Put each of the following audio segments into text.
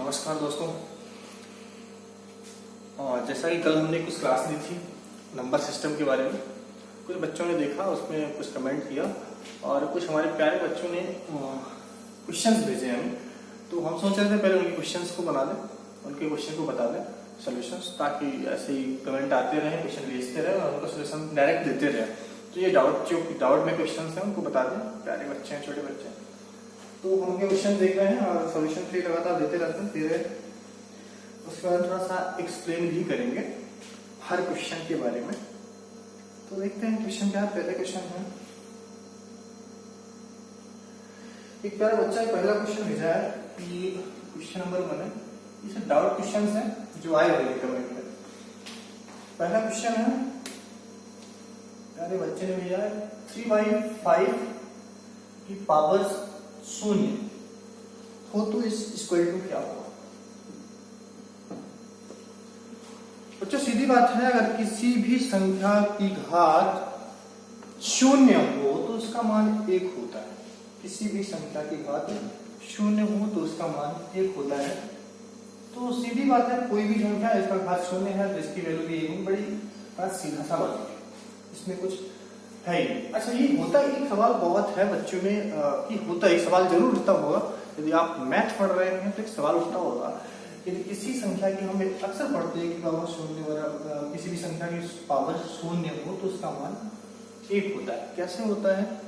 नमस्कार दोस्तों। जैसा कि कल हमने कुछ क्लास ली थी नंबर सिस्टम के बारे में, कुछ बच्चों ने देखा, उसमें कुछ कमेंट किया और कुछ हमारे प्यारे बच्चों ने क्वेश्चंस भेजे हमें। तो हम सोच रहे थे पहले उनके क्वेश्चंस को बना दें, उनके क्वेश्चन को बता दें सोल्यूशंस, ताकि ऐसे ही कमेंट आते रहें, क्वेश्चन भेजते रहे और उनका सोल्यूशन डायरेक्ट देते रहे। तो ये डाउट में क्वेश्चन हैं उनको बता दें, प्यारे बच्चे हैं, छोटे बच्चे हैं। तो हम उनके क्वेश्चन देख रहे हैं और सॉल्यूशन फिर लगातार देते रहते हैं। फिर उसके बाद थोड़ा सा एक्सप्लेन भी करेंगे हर क्वेश्चन के बारे में। तो देखते हैं क्वेश्चन क्या है। पहले क्वेश्चन है, एक प्यारा बच्चा पहला क्वेश्चन भेजा है कि क्वेश्चन नंबर 1 है, ये डाउट क्वेश्चन है जो आए हुए कमेंट में। पहला क्वेश्चन है, प्यारे बच्चे ने भेजा है 3/5 की पावर 0 हो तो इस इक्वल टू क्या होगा। बच्चों सीधी बात है, अगर किसी भी संख्या की घात 0 हो तो उसका मान 1 होता है। किसी भी संख्या की घात 0 हो तो उसका मान 1 होता है। तो सीधी बात है, कोई भी संख्या इसका घात 0 है तो इसकी वैल्यू भी 1 बड़ी सीधा सा बात है, इसमें कुछ है ही। अच्छा, ये होता एक सवाल बहुत है बच्चों में कि होता एक सवाल जरूर उठता होगा, यदि आप मैथ पढ़ रहे हैं तो एक सवाल उठता होगा कि किसी संख्या की हम अक्सर पढ़ते हैं कि पावर 0 किसी भी संख्या की पावर 0 हो तो उसका मान 1 होता है। कैसे होता है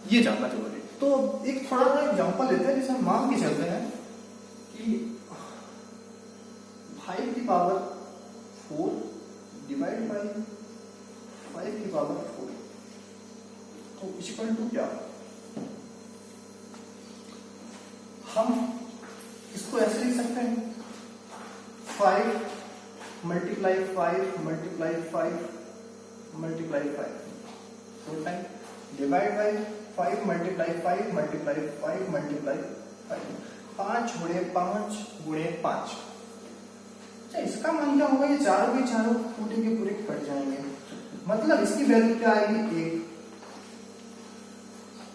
ये जानना जरूरी है। तो एक थोड़ा सा एग्जांपल लेते हैं, जिसे हम मान के चलते हैं कि 5 की पावर 4 डिवाइड बाई 5 की पावर 4 तो इक्वल टू क्या। हम इसको ऐसे लिख सकते हैं, 5 multiply 5 multiply 5 multiply 5 4 time divide by 5 multiply 5 multiply 5 multiply 5 5 गुणे 5 गुणे 5। अच्छा, इसका मान क्या होगा, ये चारों के चारों पूरे के पूरे कट जाएंगे, मतलब इसकी वैल्यू क्या आएगी 1।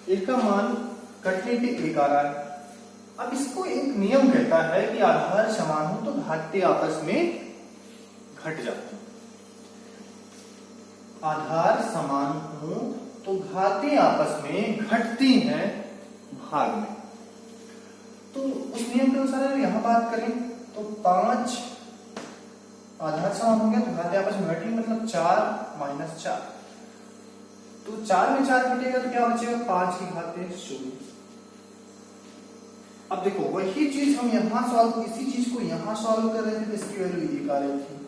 एक का मान कटने पे 1 आ रहा है। अब इसको एक नियम कहता है कि आधार समान हो तो घातें आपस में घट जाती हैं। आधार समान हो तो घातें आपस में घटती हैं भाग में। तो उस नियम के अनुसार यहां बात करें तो 5 आधार समान हो गया तो घातें आपस में घटी, मतलब 4 - 4। तो 4 में 4 घटेगा तो क्या बचेगा, 5 की घातें 0। अब देखो वही चीज हम यहां सॉल्व, इसी चीज को यहां सॉल्व कर रहे थे तो इसकी वैल्यू 1 आ रही थी।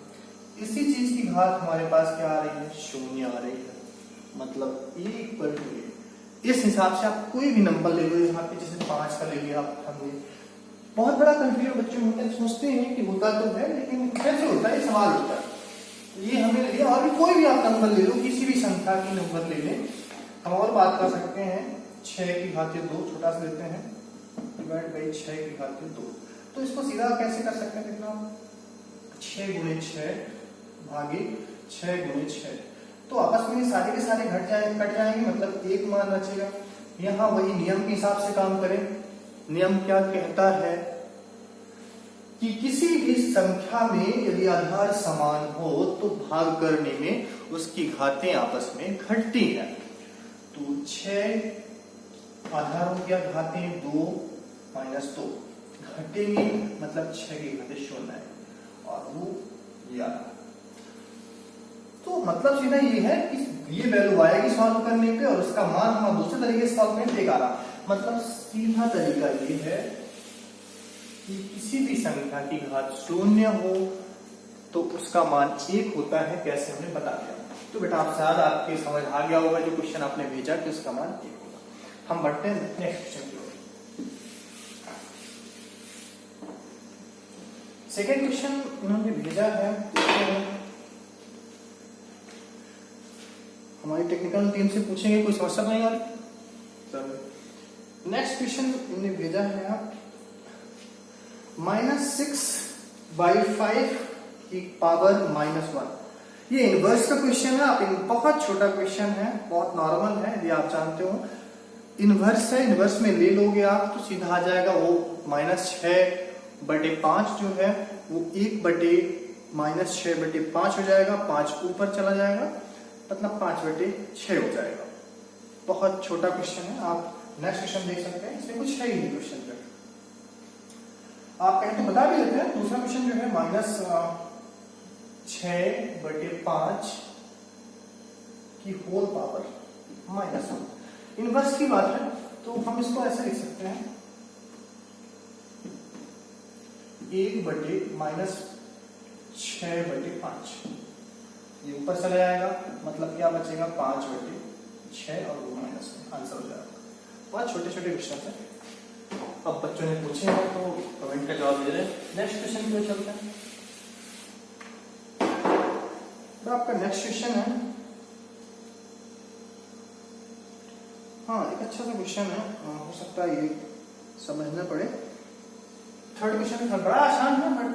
इसी चीज की घात हमारे पास क्या आ रही है, 0 आ रही है, मतलब a इक्वल टू a। इस हिसाब से आप कोई भी नंबर ले लो, यहाँ पे जैसे 5 का ले लिया हमने, बहुत बड़ा कंफ्यूजन बच्चे होते हैं, सोचते हैं कि होता तो है लेकिन कैसे होता है, सवाल होता है। ये हमें लिया, और भी कोई भी आप नंबर ले लो, किसी भी संख्या की नंबर ले लें। हम और बात कर सकते हैं, 6 की घातें 2 छोटा सा लेते हैं, डिवाइड बाई 6 की घातें 2। तो इसको सीधा कैसे कर सकते हैं, कितना 6 गुणे 6 भागे 6 गुणे 6। तो आपस में सारे के सारे कट जाएंगे, मतलब एक मान बचेगा। यहाँ वही नियम के हिसाब से काम करें। नियम क्या कहता है कि किसी भी संख्या में यदि आधार समान हो तो भाग करने में उसकी घातें आपस में घटती हैं। तो 6 आधार हो गया, घातें 2 - 2 घटेंगे, मतलब 6 की घातें 0 है और वो ये आ रहा। तो मतलब सीधा ये है कि ये वैल्यू आएगी सॉल्व करने पे और उसका मान हम दूसरे तरीके से सॉल्व करने आ रहा। मतलब सीधा तरीका ये है कि किसी भी संख्या की घात 0 हो तो उसका मान 1 होता है। कैसे हमने बता दिया। तो बेटा आप शायद आपके समझ आ गया होगा जो क्वेश्चन आपने भेजा कि उसका मान 1 होगा। हम बढ़ते हैं नेक्स्ट क्वेश्चन की ओर। सेकेंड क्वेश्चन उन्होंने भेजा है, हमारी टेक्निकल टीम से पूछेंगे, कोई समस्या नहीं आ रही। नेक्स्ट क्वेश्चन इन्होंने भेजा है आप -6/5 की पावर -1। ये इनवर्स का क्वेश्चन है। आप बहुत छोटा क्वेश्चन है, बहुत नॉर्मल है, यदि आप जानते हो इनवर्स है, इनवर्स में ले लोगे आप तो सीधा आ जाएगा वो -6 1/5 जो है वो 1/-6/5 हो जाएगा, 5 ऊपर चला जाएगा, मतलब 5/6 हो जाएगा। बहुत छोटा क्वेश्चन है, आप नेक्स्ट क्वेश्चन देख सकते हैं, इसमें कुछ है ही नहीं क्वेश्चन पे। आप कहें तो बता भी लेते हैं। दूसरा क्वेश्चन जो है -6/5 की होल पावर -1। इनवर्स की बात है तो हम इसको ऐसे लिख सकते हैं, 1/-6/5। ये ऊपर चला जाएगा, मतलब क्या बचेगा 5/6 और वो माइनस में आंसर हो जाएगा। बहुत छोटे छोटे क्वेश्चन है। अब बच्चों ने पूछे हैं तो कमेंट का जवाब दे रहे हैं। नेक्स्ट क्वेश्चन की ओर चलते हैं। तो आपका नेक्स्ट क्वेश्चन है, हाँ एक अच्छा सा क्वेश्चन है, हो सकता है ये समझना पड़े। थर्ड क्वेश्चन बड़ा आसान है, बट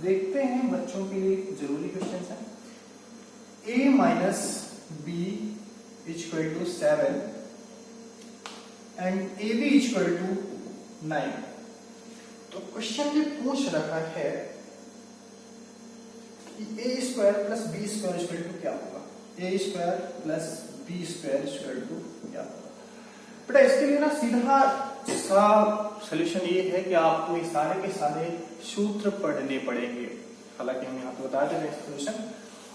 देखते हैं बच्चों के लिए जरूरी क्वेश्चन है। a minus b equal to 7 and ab equal to 9। तो क्वेश्चन ये पूछ रखा है कि a square plus b square equal to क्या होगा। a square plus b square equal to क्या होगा। बेटा इसके लिए ना सीधा सा सॉल्यूशन ये है कि आपको ये सारे के सारे सूत्र पढ़ने पड़ेंगे। हालांकि हम यहाँ पे बता दे रहे हैं सॉल्यूशन,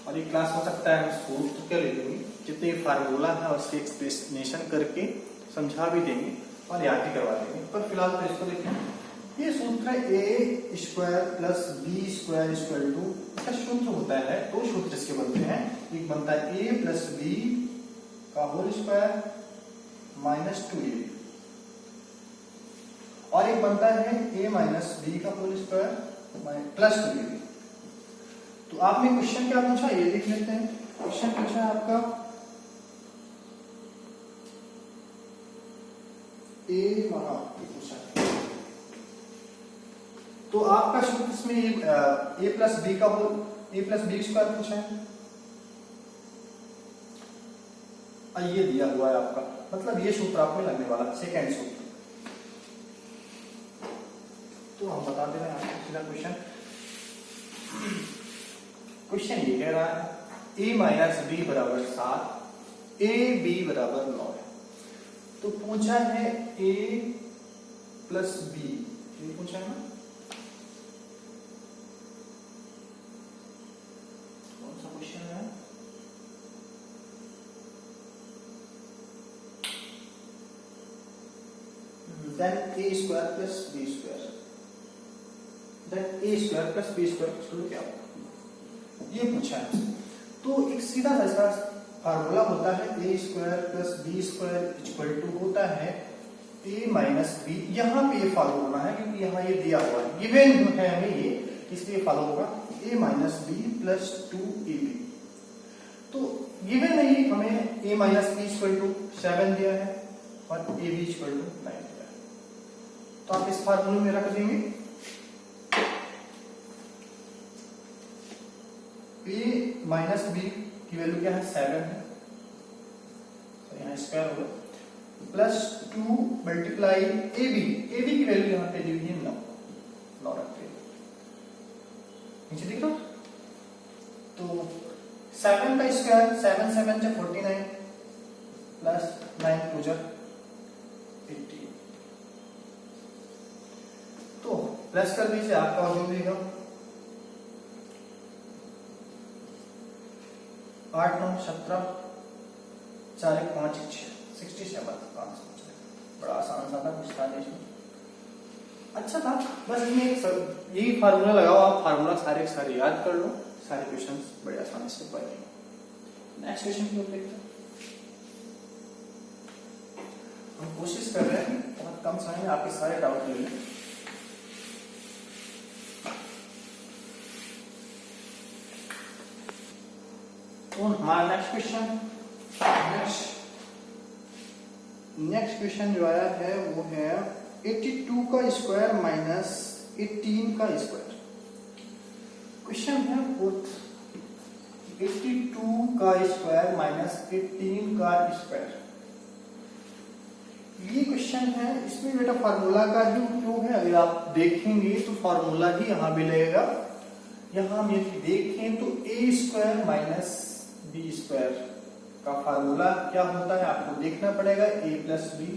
और ये क्लास हो सकता है हम सूत्र क्या ले लेंगे, जितने फार्मूला है उसके एक्सप्लेनेशन करके समझा भी देंगे और याद भी करवा देंगे। पर फिलहाल तो इसको देखें। ये सूत्र है a square plus b square equal to, इसका सूत्र होता है, दो सूत्र इसके बनते हैं। एक बनता है a प्लस b का होल स्क्वायर माइनस 2a, और एक बनता है a माइनस b का होल स्क्वायर प्लस 2a। तो आपने क्वेश्चन क्या पूछा ये देख लेते हैं। क्वेश्चन पूछा है आपका a पूछा है, तो आपका सूत्र इसमें a प्लस b का whole a plus b square पूछा है, ये दिया हुआ है आपका, मतलब ये सूत्र आप में लगने वाला सेकेंड सूत्र। तो हम बता दे रहे हैं आपको सीधा क्वेश्चन। क्वेश्चन ये कह रहा है a माइनस बी बराबर 7, a b बराबर 9 है। तो पूछा है a प्लस बी, ये पूछा है ना, कौन सा क्वेश्चन है? Then a square plus B square, then a square plus B square क्या होगा, ये पूछा है। तो एक सीधा सा इसका फार्मूला होता है a square plus B square equal to होता है a माइनस बी। यहाँ पे ये फॉलो होना है क्योंकि यहाँ ये दिया हुआ है, गिवन है हमें ये, इसलिए फॉलो होगा a minus B plus 2ab। तो गिवन है ये हमें a minus B equal to 7 दिया है और ab इक्वल टू 9 दिया है। तो आप इस फार्मूले में रख देंगे a माइनस बी की वैल्यू क्या है 7 है, तो यहाँ स्क्वायर होगा, प्लस 2 मल्टीप्लाई ए बी की वैल्यू यहाँ पे दी हुई है 9 रखते हैं नीचे दिख रहा। तो 7 का स्क्वायर 7 7 जा 49 प्लस 9 2 जा 18। तो प्लस कर दीजिए, आपका हो जाएगा 8 9 17 4 1 5 67। बड़ा आसान सा था, कुछ था नहीं, अच्छा था। बस इसमें यही फार्मूला लगाओ, आप फार्मूला सारे सारे याद कर लो, सारे क्वेश्चंस बड़े आसानी से पढ़ लेंगे। नेक्स्ट क्वेश्चन की ओर देखते हैं। हम कोशिश कर रहे हैं बहुत कम समय में आपके सारे डाउट ले लें। तो हमारा नेक्स्ट क्वेश्चन जो आया है वो है 82 का स्क्वायर माइनस 18 का स्क्वायर। क्वेश्चन है फोर्थ, 82 का स्क्वायर माइनस 18 का स्क्वायर। ये क्वेश्चन है, इसमें बेटा फार्मूला का ही उपयोग है। अगर आप देखेंगे तो फार्मूला ही यहाँ भी लगेगा। यहाँ हम यदि देखें तो A square minus B square का फार्मूला क्या होता है आपको देखना पड़ेगा। A plus B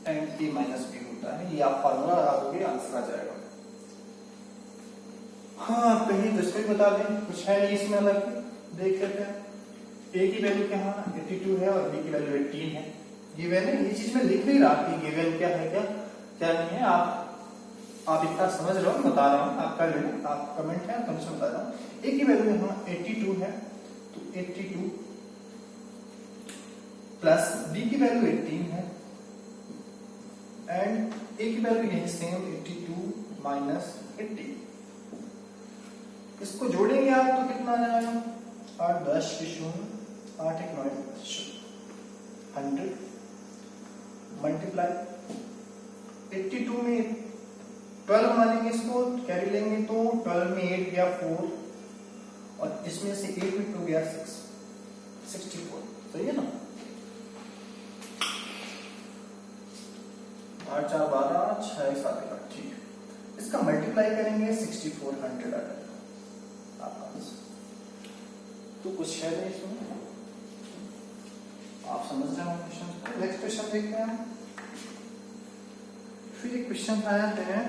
and A minus B होता है। ये आप फार्मूला लगाओगे आंसर आ जाएगा। हाँ कहीं तो इसको ही बता दें, कुछ है नहीं इसमें अलग, देख लेते हैं। ए की वैल्यू क्या है 82 है और बी की वैल्यू 18 है। गिवन है, ये चीज मैं लिख नहीं रहा कि गिवन क्या है क्या नहीं है। आप इतना समझ रहे हो, बता रहा हूँ, आप कर लेना, आप कमेंट है कम से बता रहा हूँ। ए की वैल्यू यहाँ 82 है तो 82 प्लस बी की वैल्यू 18 है एंड ए की वैल्यू यही सेम 82 माइनस 80। इसको जोड़ेंगे आप तो कितना आ जाएगा 8 10 शून्य 8 1 9 100 मल्टीप्लाई 82 में 12 मानेंगे, इसको कैरी लेंगे तो 12 में 8 गया 4 और इसमें से 8 में 2 गया 6 64। सही है ना। 8 4 12 6 7 8 ठीक है। इसका मल्टीप्लाई करेंगे 6400 आ जाएगा आपका आंसर। तो कुछ है नहीं इसमें, आप समझ रहे हो क्वेश्चन। नेक्स्ट क्वेश्चन देखते हैं। फिर एक क्वेश्चन आया है,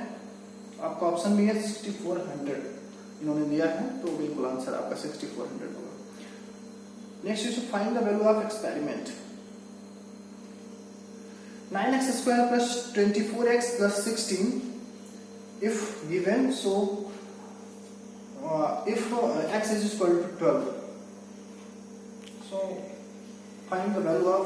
आपका ऑप्शन भी है 6400 इन्होंने दिया है, तो बिल्कुल आंसर आपका 6400 होगा। Next is find the value of experiment 9x square plus 24x plus 16 if given, so if x is equal to 12, so find the value of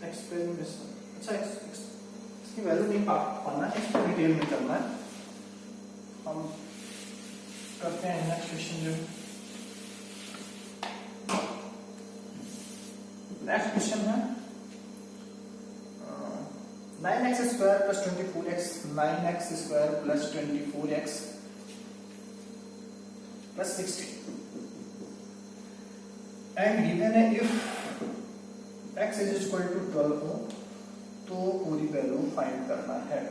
experiment। अच्छा इसकी वैल्यू नहीं पाना है, इसको डिटेल में करना है। हम करते हैं नेक्स्ट क्वेश्चन। जो नेक्स्ट क्वेश्चन है 9x square plus 24x 9x square plus 24x plus 16 and given है if x is equal to 12 हो तो पूरी वैल्यू फाइंड करना है।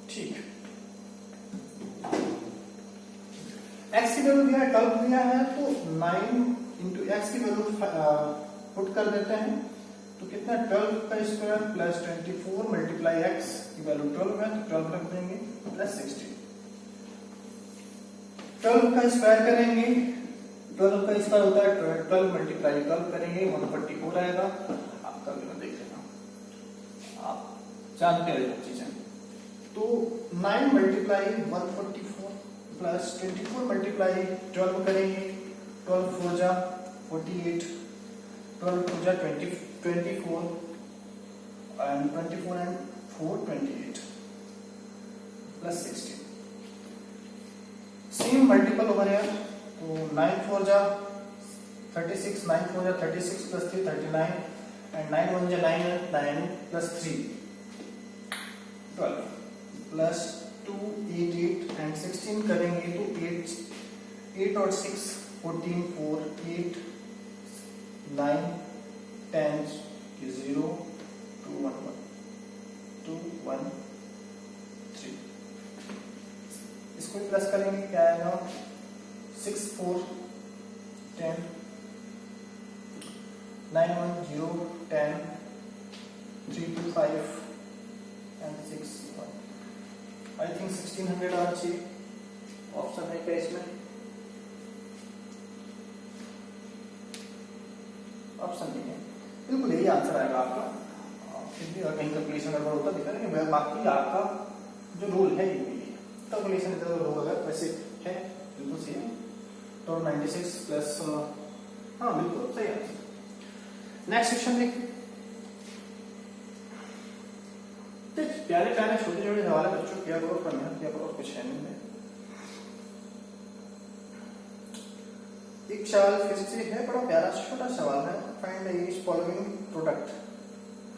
ठीक, x की वैल्यू दिया है 12 दिया है तो 9 इंटू एक्स की वैल्यू पुट कर देते हैं तो कितना 12 का स्क्वायर प्लस 24 मल्टीप्लाई एक्स की वैल्यू 12 है तो 12 रख देंगे प्लस 16। 12 का स्क्वायर करेंगे, 12 का स्क्वायर होता है 12 मल्टीप्लाई 12 करेंगे 144 आएगा। आप कर लेना, देख लेना, आप जानते हैं चीजें। तो 9 मल्टीप्लाई 144 प्लस 24 मल्टीप्लाई 12 करेंगे, 12 4 जा 48, 12 2 जा 24 and 24 and 4 28 plus 16। Same multiple over है तो 9 4 जा 36, 9 4 जा 36 plus 3 39 and 9 1 जा 9 9 plus 3 12 plus 2 8 8 and 16 करेंगे तो 8 और 6 14 4 8 9 10 0 2 1 1 2 1 3। इसको प्लस करेंगे क्या आएगा 6 4 10 9 1 0 10 3 2 5 and 6 1। आई थिंक 1600 आना चाहिए। ऑप्शन है क्या इसमें? ऑप्शन नहीं है, बिल्कुल यही आंसर आएगा आपका। फिर भी अगर कहीं कैलकुलेशन गड़बड़ होता दिखा लेकिन बाकी आपका जो रूल है ये कैलकुलेशन इधर उधर होगा वैसे है, बिल्कुल सही है। तो 96 प्लस हाँ बिल्कुल सही आंसर। नेक्स्ट क्वेश्चन देखिए, प्यारे प्यारे छोटे छोटे सवाल है बच्चों, किया करो, अपना मेहनत किया करो, कुछ है नहीं। एक सवाल फिर से है, बड़ा प्यारा छोटा सवाल है। Find each following product,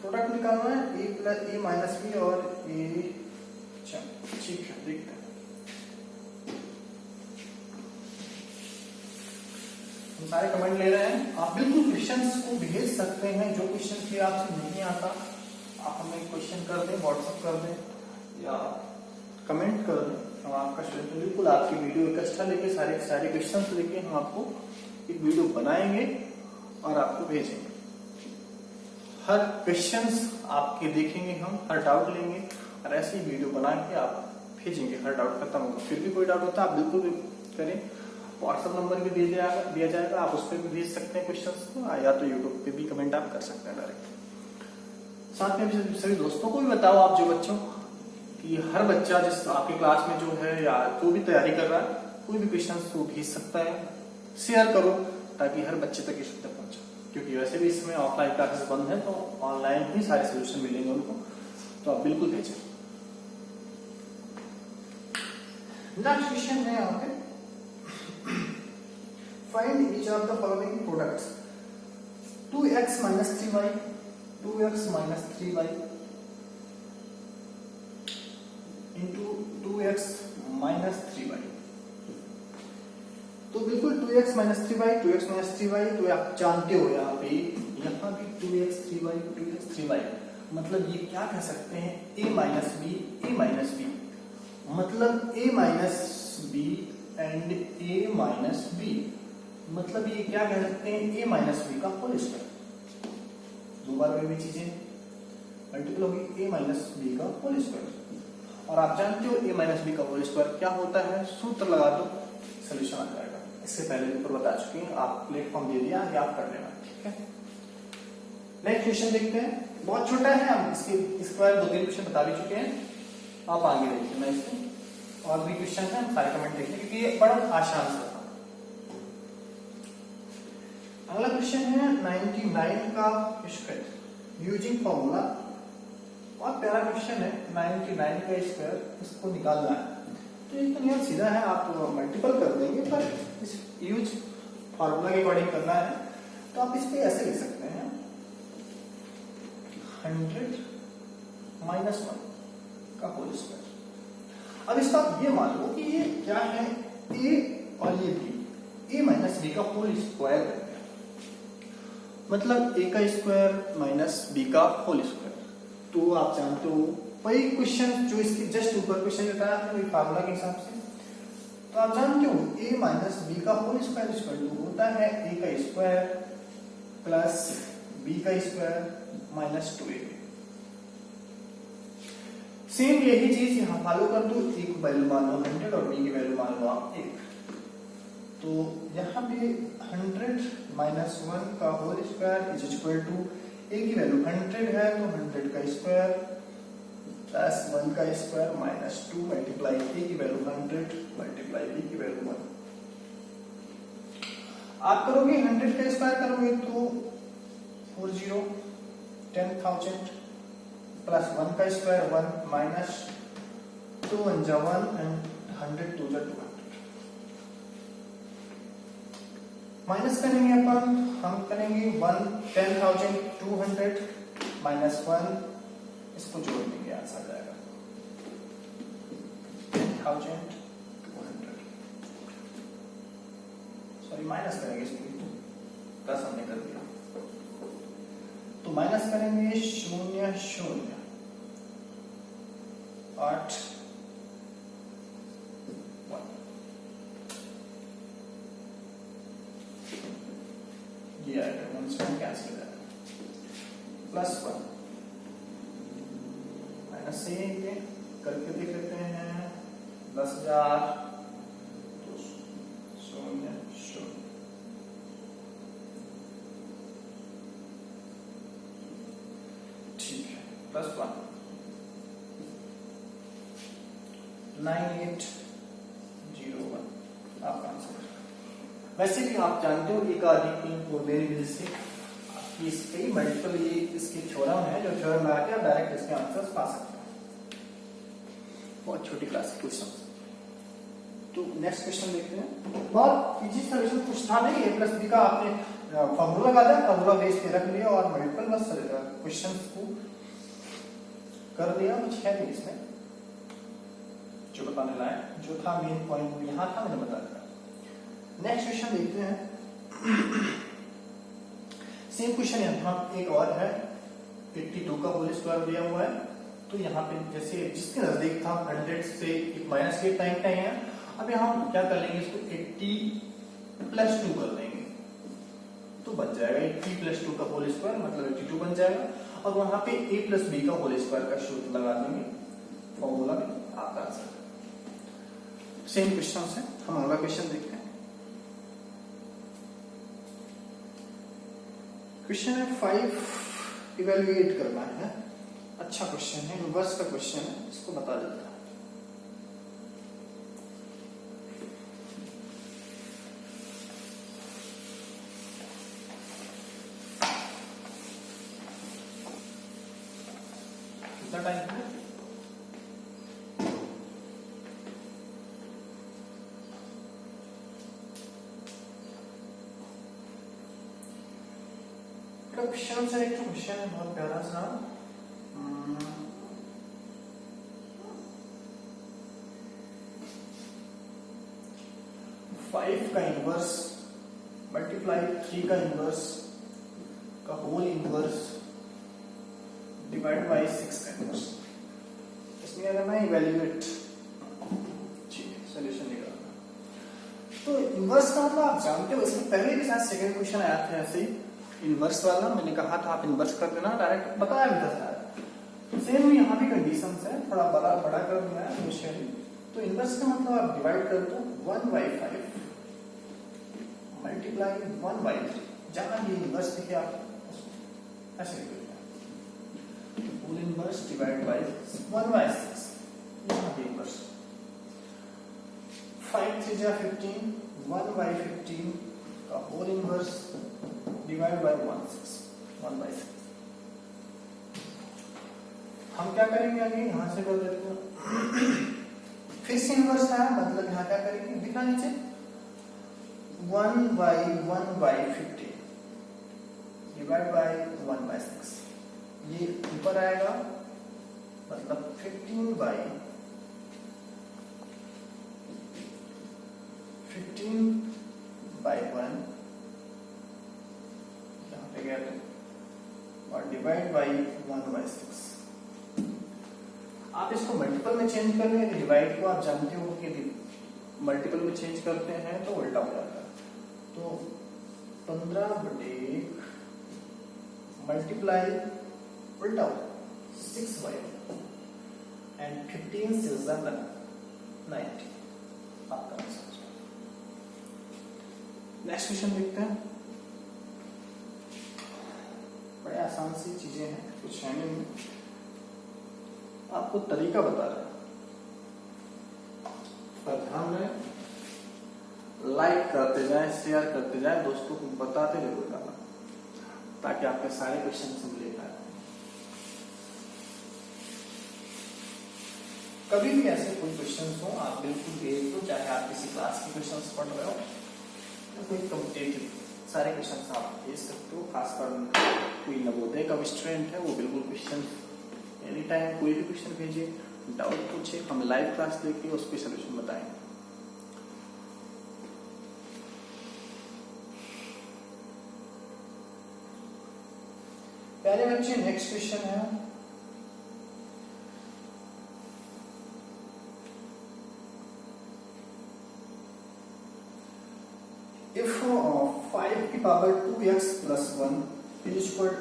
product निकालना है ए प्लस ए माइनस बी और ए। ठीक है, देखते हैं। 9 हम सारे कमेंट ले रहे हैं। आप बिल्कुल क्वेश्चंस को भेज सकते हैं, जो क्वेश्चन भी आपसे नहीं आता आप हमें क्वेश्चन कर दें, व्हाट्सएप कर दें या कमेंट कर दें, हम आपका बिल्कुल आपकी वीडियो इकट्ठा लेके सारे क्वेश्चंस लेके हम आपको एक वीडियो बनाएंगे और आपको भेजेंगे। हर क्वेश्चंस आपके देखेंगे, हम हर डाउट लेंगे और ऐसी वीडियो बना के आप भेजेंगे। हर डाउट खत्म होगा। फिर भी कोई डाउट होता है आप बिल्कुल करें, व्हाट्सएप नंबर भी दिया जाएगा, आप उस पर भी भेज सकते हैं क्वेश्चंस को, या तो यूट्यूब पे भी कमेंट आप कर सकते हैं डायरेक्ट। साथ में सभी दोस्तों को भी बताओ, आप जो बच्चों कि हर बच्चा जिस आपके क्लास में जो है या जो भी तैयारी कर रहा है, कोई भी क्वेश्चंस को भेज सकता है। शेयर करो ताकि हर बच्चे तक ये सुविधा पहुंचे, क्योंकि वैसे भी इसमें ऑफलाइन क्लासेस बंद है, तो ऑनलाइन ही सारे सोल्यूशन मिलेंगे उनको, तो आप बिल्कुल भेजें। नेक्स्ट क्वेश्चन है यहाँ पे, find each of the following products 2x minus 3y 2x minus 3y into 2x minus 3y। तो बिल्कुल 2x minus 3y तो आप जानते हो यहाँ पे, यहाँ भी 2x 3y मतलब ये क्या कह सकते हैं, a minus b मतलब a minus b and a minus b मतलब ये क्या कह सकते हैं, a minus b का होल स्क्वायर। दो बार वही चीजें मल्टीपल होगी, a minus b का होल स्क्वायर। और आप जानते हो a minus b का होल स्क्वायर क्या होता है, सूत्र लगा दो सोल्यूशन आ जाएगा। इससे पहले ऊपर बता चुके हैं, आप प्लेटफॉर्म दे दिया, याद कर लेना, ठीक है। नेक्स्ट क्वेश्चन देखते हैं, बहुत छोटा है, हम इसके बारे में 2-3 क्वेश्चन बता भी चुके हैं, आप आगे देखिए। मैं इसमें और भी क्वेश्चन है, हम सारे कमेंट देखिए क्योंकि ये बड़ा आसान सा था। अगला क्वेश्चन है 99 का स्क्वायर यूजिंग फॉर्मूला। बहुत प्यारा क्वेश्चन है, 99 का स्क्वायर इसको निकालना है। तो ये तो नियम सीधा है, आप मल्टीपल कर देंगे, पर इस यूज फॉर्मूला के अकॉर्डिंग करना है। तो आप इस पे ऐसे लिख सकते हैं 100 minus 1 का होल स्क्वायर। अब इसका आप ये मान लो कि ये क्या है, a और ये b, a minus b का होल स्क्वायर मतलब a का स्क्वायर माइनस b का होल स्क्वायर। तो आप जानते हो वही क्वेश्चन जो इसके जस्ट ऊपर क्वेश्चन बताया था, वही फार्मूला के हिसाब से। तो आप जानते हो a माइनस b का होल स्क्वायर इक्वल टू होता है a का स्क्वायर प्लस b का स्क्वायर माइनस 2ab। सेम यही चीज यहाँ फॉलो कर दो, a की वैल्यू मान लो 100 और b की वैल्यू मान लो आप 1। तो यहाँ पे 100 माइनस 1 का whole square is equal to a की वैल्यू 100 है तो 100 का स्क्वायर प्लस 1 का स्क्वायर माइनस 2 मल्टीप्लाई a की वैल्यू 100 मल्टीप्लाई b की वैल्यू 1। आप करोगे 100 का स्क्वायर करोगे तो 40 10,000 प्लस 1 का स्क्वायर 1 माइनस 2 1 जा 1 एंड 100 2 जा 200। माइनस करेंगे अपन, हम करेंगे 10,200 माइनस 1, इसको जोड़ देंगे आंसर आ जाएगा 10,200। सॉरी माइनस करेंगे इसको, प्लस हमने कर दिया तो माइनस करेंगे 0 0 8 ये आएगा 1 से कैंसिल हो जाएगा प्लस 1 माइनस से करके देख लेते हैं 10,000 0 0 ठीक है प्लस 1 9801 आपका आंसर। वैसे भी आप जानते हो एक अधिक को मेरी वजह से आपकी इसके मल्टीपल ये इसके थ्योरम है, जो थ्योरम लगा के आप डायरेक्ट इसके आंसर्स पा सकते हैं। बहुत छोटी क्लास के क्वेश्चन। तो नेक्स्ट क्वेश्चन देखते हैं। बहुत इजी सॉल्यूशन कुछ था नहीं, a प्लस b का आपने फॉर्मूला लगा दिया, फॉर्मूला बेस पे रख लिया और मल्टीपल बस क्वेश्चंस को कर दिया। कुछ है नहीं इसमें जो बताने लायक, जो था मेन पॉइंट यहाँ था मैंने बता दिया। नेक्स्ट क्वेश्चन देखते हैं सेम क्वेश्चन यहाँ एक और है, 82 का होल स्क्वायर दिया हुआ है। तो यहाँ पे जैसे जिसके नजदीक था 100 से माइनस के टाइम का है, अब यहाँ हम क्या कर लेंगे, इसको 80 प्लस 2 कर देंगे तो बन जाएगा 80 प्लस 2 का होल स्क्वायर, मतलब 82 बन जाएगा। और वहां पे a प्लस बी का होल स्क्वायर का सूत्र लगा देंगे, फॉर्मूला में आपका आंसर। सेम क्वेश्चन है, हम अगला क्वेश्चन देखते हैं। क्वेश्चन है 5 इवेल्युएट करना है। अच्छा क्वेश्चन है, इनवर्स का क्वेश्चन है, इसको बता देता है। कितना टाइम है? क्वेश्चन से एक क्वेश्चन है बहुत प्यारा सा। 5 का इनवर्स मल्टीप्लाई 3 का इनवर्स का होल इनवर्स डिवाइड बाय 6 का इनवर्स। इसमें क्या करना है, इवैल्यूएट, ठीक है, सॉल्यूशन निकालना। तो इनवर्स का मतलब आप जानते हो, इसमें पहले के साथ सेकंड क्वेश्चन आया था ऐसे ही इनवर्स वाला, मैंने कहा था आप इनवर्स कर देना, डायरेक्ट बताया भी था। सेम यहाँ भी कंडीशन है, थोड़ा बड़ा कर देना है क्वेश्चन। तो इनवर्स का मतलब आप डिवाइड कर दो 1/5 मल्टीप्लाई 1/3, जहां ये इनवर्स दिखे आप ऐसे लिख दीजिए, होल इनवर्स डिवाइड बाय 1/6, यहाँ पे इनवर्स 5 3 जा 15, 1/15 का होल इनवर्स डिवाइड बाय 1/6। हम क्या करेंगे, आगे यहां से कर देते हैं, फिर से इनवर्स है, मतलब यहां क्या करेंगे, दिखा नीचे 1/1/15 डिवाइड बाय 1/6, ये ऊपर आएगा, मतलब 15/1 यहाँ पे गया तो, और डिवाइड बाय 1/6। आप इसको मल्टीपल में चेंज कर लेंगे, डिवाइड को आप जानते हो कि मल्टीपल में चेंज करते हैं तो उल्टा हो जाता है। तो 15/1 मल्टीप्लाई उल्टा 6/1 एंड 15 से 90, आपका आंसर। नेक्स्ट क्वेश्चन देखते हैं। बड़े आसान सी चीजें हैं, कुछ है नहीं, आपको तरीका बता रहे हैं, पर ध्यान में लाइक करते जाएं, शेयर करते जाएं, दोस्तों को बताते जरूर जाना, ताकि आपके सारे क्वेश्चन समझ पाए। कभी भी ऐसे कोई क्वेश्चन हो आप बिल्कुल भेज दो, चाहे आप किसी क्लास के क्वेश्चन पढ़ रहे हो, कोई कॉम्पिटेटिव सारे क्वेश्चन आप भेज सकते हो। खासकर कोई नवोदय का स्टूडेंट है, वो बिल्कुल क्वेश्चन एनी टाइम कोई भी क्वेश्चन भेजिए, डाउट पूछे, हम लाइव क्लास लेके उस पर सोल्यूशन बताएंगे। पहले बच्चे नेक्स्ट क्वेश्चन है, if 5 की power 2x plus 1 is equal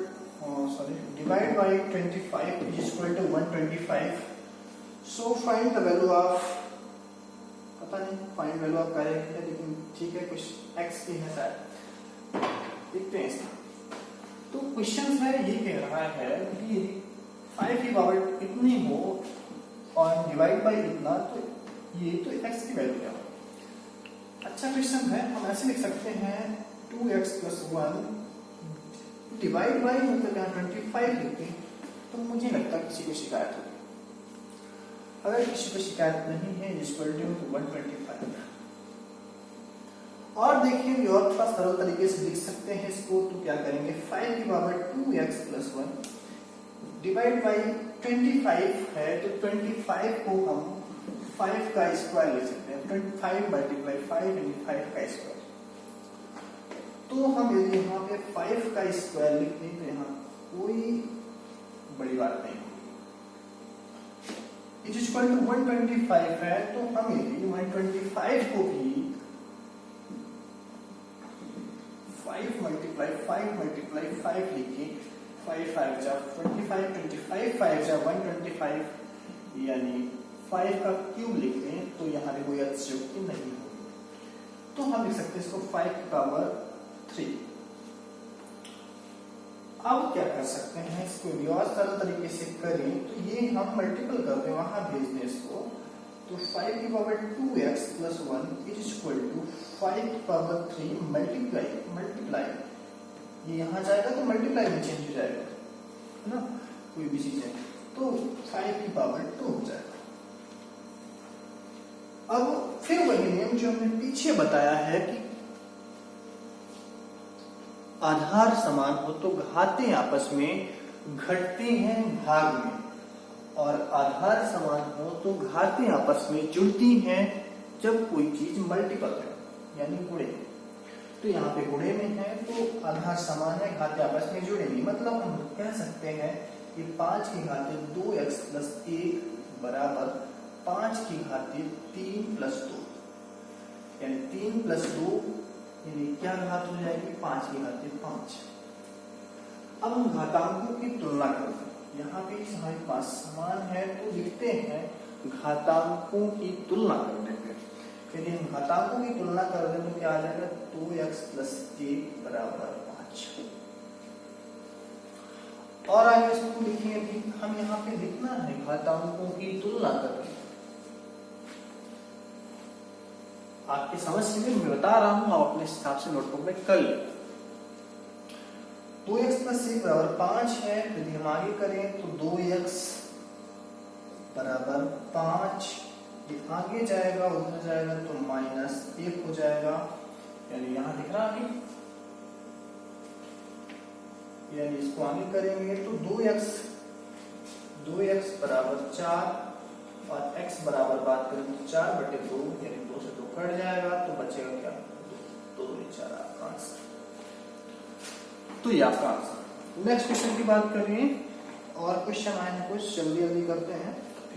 divide by 25 is equal to 125, so find the value of, पता नहीं find value of क्या है, लेकिन ठीक है, कुछ x की है शायद, देखते हैं इसका। तो क्वेश्चन है ये कह रहा है कि 5 की पावर इतनी हो और डिवाइड बाय इतना, तो ये तो x की वैल्यू है। अच्छा क्वेश्चन है, हम ऐसे लिख सकते हैं 2x plus 1 डिवाइड बाय, मतलब यहाँ 25 लिखते हैं, तो मुझे लगता है किसी को शिकायत होगी। अगर किसी को शिकायत नहीं है, इक्वल टू 125। और देखिए और थोड़ा सरल तरीके से लिख सकते हैं इसको, तो क्या करेंगे, 5 की power 2x plus 1 divide by 25 है, तो 25 को हम 5 का स्क्वायर ले सकते हैं, 25 मल्टीप्लाई 5 इंटू 5 का स्क्वायर। तो तो हम यदि यहाँ पे 5 का स्क्वायर लिख दें तो यहाँ कोई बड़ी बात नहीं होगी। इज इक्वल टू 125 है, तो हम यदि 125 को भी 5 मल्टीप्लाई 5 लिखे, 5 5 जा 25, 25 5 जा 125, यानी 5 का क्यूब लिख दें तो यहाँ पे कोई अतिशयोक्ति नहीं होगी। तो हम लिख सकते हैं इसको 5 की पावर 3। अब क्या कर सकते हैं, इसको यदि और सरल तरीके से करें तो ये हम मल्टीपल कर दें, वहां भेज दें इसको, तो 5 की power 2x plus 1 is equal to 5 की पावर 3 मल्टीप्लाई, ये यहाँ जाएगा तो मल्टीप्लाई में चेंज हो जाएगा, है ना, कोई भी चीज है, तो 5 की पावर 2 हो जाएगा। अब फिर वही नियम जो हमने पीछे बताया है कि आधार समान हो तो घातें आपस में घटती हैं भाग में, और आधार समान हो तो घातें आपस में जुड़ती हैं जब कोई चीज मल्टीपल है, यानी गुणे। तो यहाँ पे गुणे में है तो आधार समान है, घातें आपस में जुड़ेंगी। मतलब हम कह सकते हैं कि 5 की घातें 2x प्लस 1 बराबर 5 की घातें 3 प्लस 2, यानी 3 प्लस 2 यानी क्या घात हो जाएगी, 5 की घातें 5। अब हम घातांकों की तुलना करते हैं, यहाँ पे हमारे पास समान है तो लिखते हैं घातांकों की तुलना करने पे। यदि हम घातांकों की तुलना कर दें तो क्या आ जाएगा, 2x प्लस 1 बराबर 5। और आगे इसको लिखिए कि हम यहाँ पे लिखना है घातांकों की तुलना करके। आपकी समझ के लिए मैं बता रहा हूं, आप अपने हिसाब से नोटबुक में कर लें। 2x प्लस 1 बराबर 5 है, यदि हम आगे करें तो 2x बराबर 5, ये आगे जाएगा उधर जाएगा तो माइनस 1 हो जाएगा, यानी यहां दिख रहा है, यानी इसको आगे करेंगे तो 2x बराबर 4 और x बराबर बात करें तो 4/2, यानी 2 से 2 कट जाएगा तो बचेगा क्या, 2 2 4 आपका आंसर। तो ये आपका आंसर। नेक्स्ट क्वेश्चन की बात करें, और क्वेश्चन आए हैं कुछ, जल्दी करते हैं,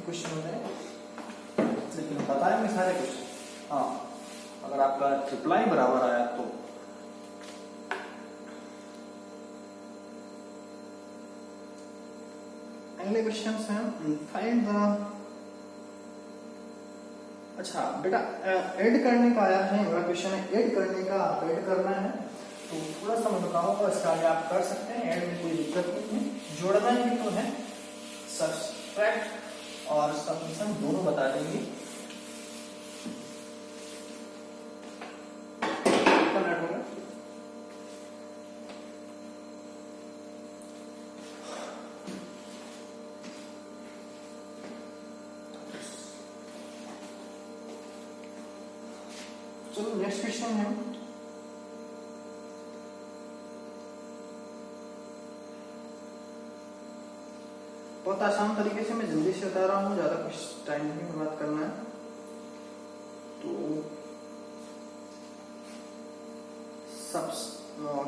क्वेश्चन होते हैं लेकिन बताएंगे सारे क्वेश्चन। हाँ, अगर आपका रिप्लाई बराबर आया तो अगले क्वेश्चन हैं फाइंड द, अच्छा बेटा ऐड करने का आया है, अगला क्वेश्चन है ऐड करने का, आप ऐड करना है तो थोड़ा सा मैं बताऊंगा, इसका आगे आप कर सकते हैं, ऐड में कोई दिक्कत नहीं है। जोड़ना ही तो है, सब्सट्रैक्ट और सब्ट्रैक्शन दोनों बता देंगे। चलो नेक्स्ट क्वेश्चन है, बहुत आसान तरीके से मैं जल्दी से बता रहा हूँ, ज्यादा कुछ टाइम नहीं बर्बाद करना है। तो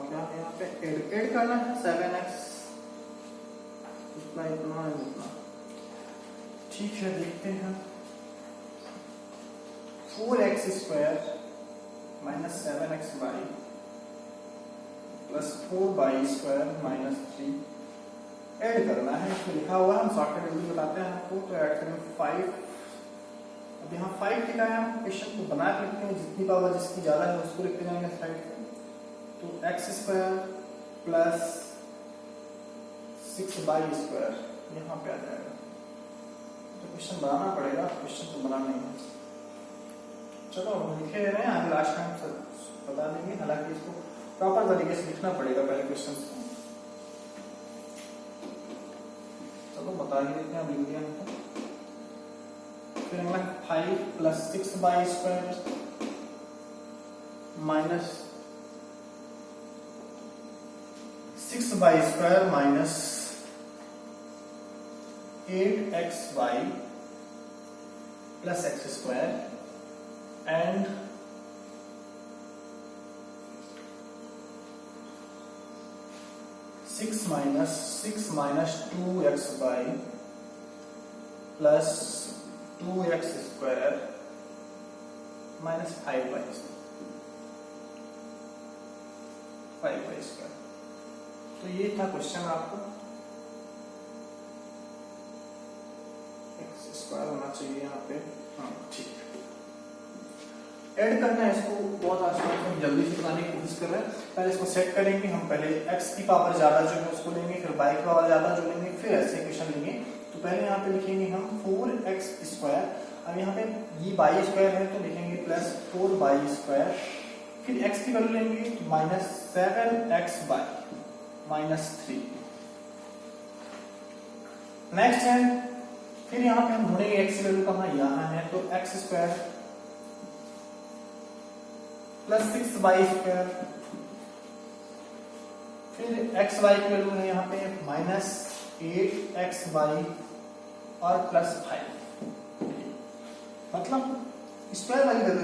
क्या है यहाँ पे ऐड करना है, 7x इतना, ठीक है, देखते हैं। 4x square minus 7xy plus 4y square minus 3 add करना है, इसमें लिखा हुआ है, हम शॉर्टकट में बताते हैं आपको। तो ऐड करें 5, अब यहाँ 5 लिखा है, हम क्वेश्चन को बना के लिखते हैं, जितनी पावर जिसकी ज्यादा है उसको लिखते जाएंगे साइड पे। तो x square plus 6y square यहाँ पे आ जाएगा। तो क्वेश्चन बनाना पड़ेगा, क्वेश्चन तो बना नहीं है, चलो लिखे रहे हैं, आगे लास्ट टाइम बता देंगे। हालांकि इसको प्रॉपर तरीके से लिखना पड़ेगा पहले क्वेश्चन को, चलो बता ही देते हैं, अब लिख दिया हमको। फिर अगला 5 plus 6y square minus 6y square minus 8xy plus x square and 6 minus 2xy plus 2x square minus 5y square. तो ये था क्वेश्चन आपको, x स्क्वायर होना चाहिए यहाँ पे। हाँ ठीक है, ऐड करना है इसको, बहुत आसान है, हम जल्दी से बनाने की कोशिश कर रहे हैं। पहले इसको सेट करेंगे, हम पहले x की पावर ज्यादा जो है उसको लेंगे, फिर y की पावर ज्यादा जो लेंगे, फिर ऐसे इक्वेशन लेंगे। तो पहले यहाँ पे लिखेंगे हम 4x स्क्वायर, अब यहाँ पे ये y स्क्वायर है तो लिखेंगे प्लस 4y स्क्वायर, फिर x की वैल्यू लेंगे माइनस 7xy माइनस 3। नेक्स्ट है, फिर यहाँ पे हम ढूंढेंगे x की वैल्यू कहाँ, यहाँ है, तो x square plus 6y square, फिर xy की वैल्यू है यहाँ पे माइनस 8xy और प्लस 5। मतलब स्क्वायर वाली वैल्यू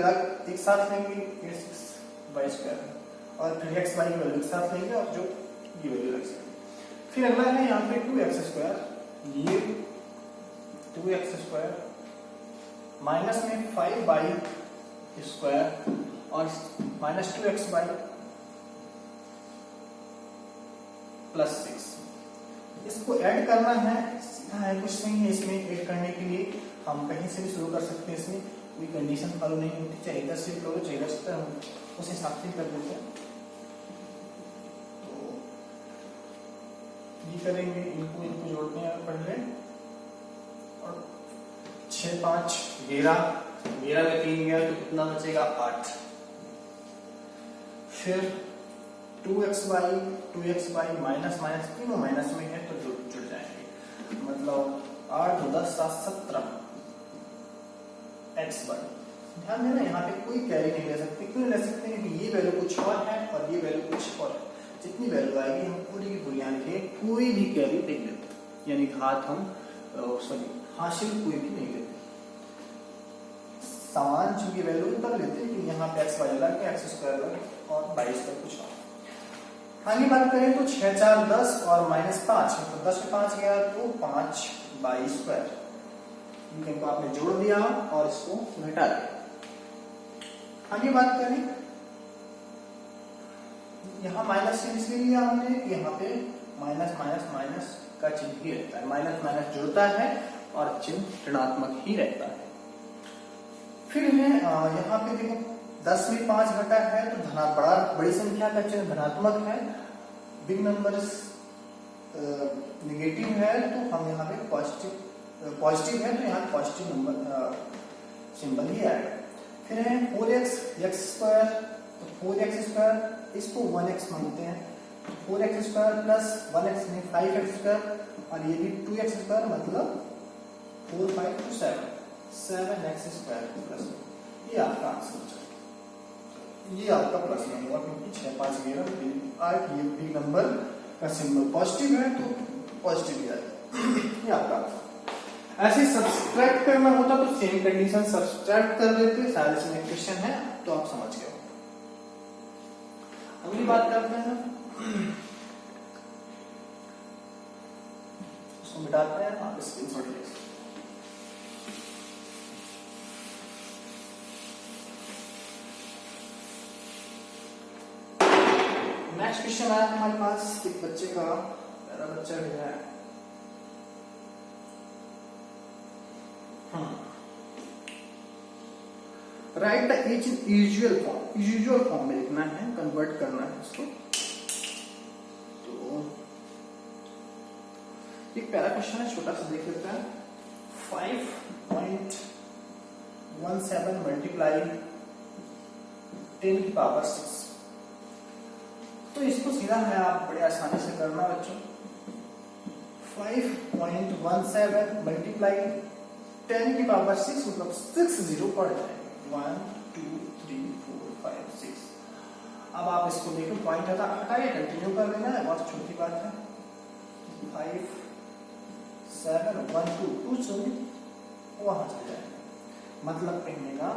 एक साथ लेंगे 8xy स्क्वायर, और फिर xy की वैल्यू एक साथ लेंगे और जो ये वैल्यू रख सकते। फिर अगला है यहाँ पे 2x स्क्वायर, ये 2x स्क्वायर माइनस में 5y स्क्वायर और माइनस 2xy प्लस 6। इसको ऐड करना है, सीधा है, कुछ नहीं है इसमें ऐड करने के लिए, हम कहीं से भी शुरू कर सकते हैं, इसमें कोई कंडीशन फॉलो नहीं होती, चाहे इधर से करो चाहे इधर से, हम उस हिसाब से कर देते हैं। तो ये करेंगे, इनको जोड़ते हैं पहले, और 6 5 11 में 3 गया तो कितना बचेगा 8। फिर 2xy माइनस माइनस तीनों माइनस में है तो जुड़ जाएंगे, मतलब 8 2 10 7 17 xy। ध्यान देना यहाँ पे कोई कैरी नहीं ले सकते, क्यों ले सकते हैं कि ये वैल्यू कुछ और है और ये वैल्यू कुछ और है। जितनी वैल्यू आएगी हम पूरी की पूरी यहाँ लिखेंगे, कोई भी कैरी नहीं लेते, यानी घात हम हासिल कोई भी नहीं लेते, समान चीज की वैल्यू तब लेते हैं कि यहाँ पे xy अलग है, x स्क्वायर अलग और y स्क्वायर कुछ और। आगे बात करें तो 6 4 10 और माइनस 5, तो 10 में 5 गया तो 5y स्क्वायर, इनको आपने जोड़ दिया और इसको घटा दिया। आगे बात करें, यहाँ माइनस चिन्ह इसलिए लिया हमने कि यहाँ पे माइनस माइनस माइनस का चिन्ह ही रहता है, माइनस माइनस जुड़ता है और चिन्ह ऋणात्मक ही रहता है। फिर है यहाँ पे देखो 10 में 5 घटा है तो बड़ी संख्या का चिन्ह धनात्मक है, बिग नंबर नेगेटिव है तो हम यहाँ पे पॉजिटिव है तो यहाँ पॉजिटिव नंबर सिंबल ही आएगा। फिर है 4x स्क्वायर, तो 4x स्क्वायर इसको 1x मानते हैं, 4x स्क्वायर प्लस 1x में 5x स्क्वायर और ये भी 2x स्क्वायर, मतलब 4 5 to 7x स्क्वायर प्लस, ये आपका आंसर, ये आपका प्रश्न होगा, क्योंकि 6 5 11 8 ये भी नंबर का सिंबल पॉजिटिव है तो पॉजिटिव ही आएगा, ये आपका। ऐसे सब्सट्रैक्ट करना होता तो सेम कंडीशन सब्सट्रैक्ट कर देते, शायद इसमें क्वेश्चन है तो आप समझ गए। अगली बात करते हैं, उसको मिटाते हैं, आप स्क्रीनशॉट ले। नेक्स्ट क्वेश्चन आया हमारे पास एक बच्चे का, मेरा बच्चा भी है, right the H in usual form में लिखना है, कन्वर्ट करना है इसको। तो एक पहला क्वेश्चन है, छोटा सा देख लेते हैं। 5.17 मल्टीप्लाई 10 की पावर 6, तो इसको सीधा है आप बड़े आसानी से करना बच्चों। 5.17 मल्टीप्लाई 10 की पावर 6, मतलब 6 0 पड़ जाएंगे, 1 2 3 4 5 6। अब आप इसको देखो, पॉइंट हटाइए, कंटिन्यू कर देना है, बहुत छोटी बात है। 5 7 1 2 2 सॉरी वहां चल जाएगा, मतलब कहने का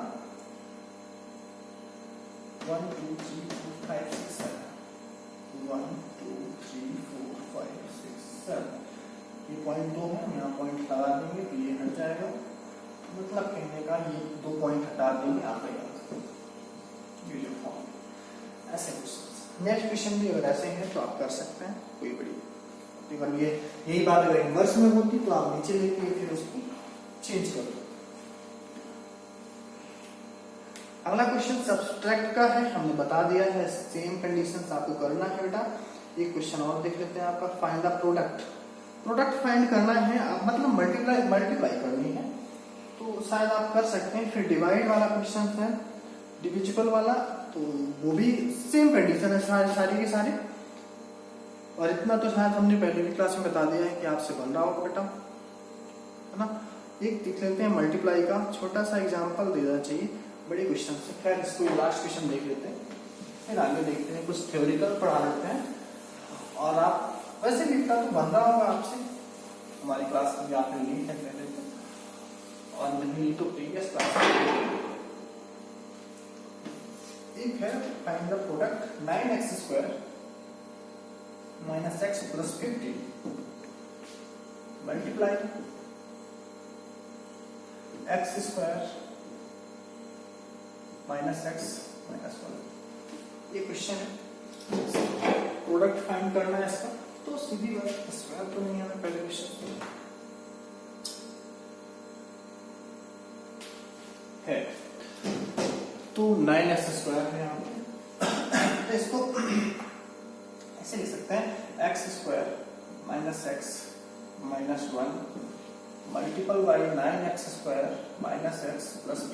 1 2 3 4 5 6 7 1 2 3 4 5 6 7, ये पॉइंट 2 है, यहाँ पॉइंट लगा देंगे तो ये हट जाएगा, मतलब कहने का ये 2 पॉइंट हटा देंगे आप फॉर्म। ऐसे क्वेश्चन, नेक्स्ट क्वेश्चन भी अगर ऐसे हैं तो आप कर सकते हैं, कोई बड़ी अगर ये यही बात अगर इनवर्स में होती तो आप नीचे लेके फिर उसको चेंज कर दो। अगला क्वेश्चन सब्सट्रैक्ट का है, हमने बता दिया है, सेम कंडीशंस आपको करना है बेटा। एक क्वेश्चन और देख लेते हैं आपका, find the product. Product find करना है, आप मतलब मल्टीप्लाई करनी है तो शायद आप कर सकते हैं। फिर डिवाइड वाला क्वेश्चन है, डिविजिबल वाला, तो वो भी सेम कंडीशन है सारी के सारे। और इतना तो शायद हमने पहले भी क्लास में बता दिया है कि आपसे बन रहा होगा बेटा, है ना। एक देख लेते हैं मल्टीप्लाई का, छोटा सा एग्जांपल दे देना चाहिए, बड़े क्वेश्चन से। खैर इसको लास्ट क्वेश्चन देख लेते हैं, फिर आगे देखते हैं, कुछ थ्योरिकल पढ़ा लेते हैं। और आप वैसे भी इतना तो बन रहा होगा आपसे, हमारी क्लास में भी आपने ली है पहले तो, और नहीं ली तो प्रीवियस क्लास में। एक है find the product 9x² - x + 50 multiply x² - x - 1। ये क्वेश्चन है, प्रोडक्ट फाइंड करना है इसका, तो सीधी बात, स्क्वायर तो नहीं है पहले क्वेश्चन है, तो 9x² है यहाँ पे। इसको ऐसे लिख सकते हैं, x² - x - 1 multiple by 9x² - x + 50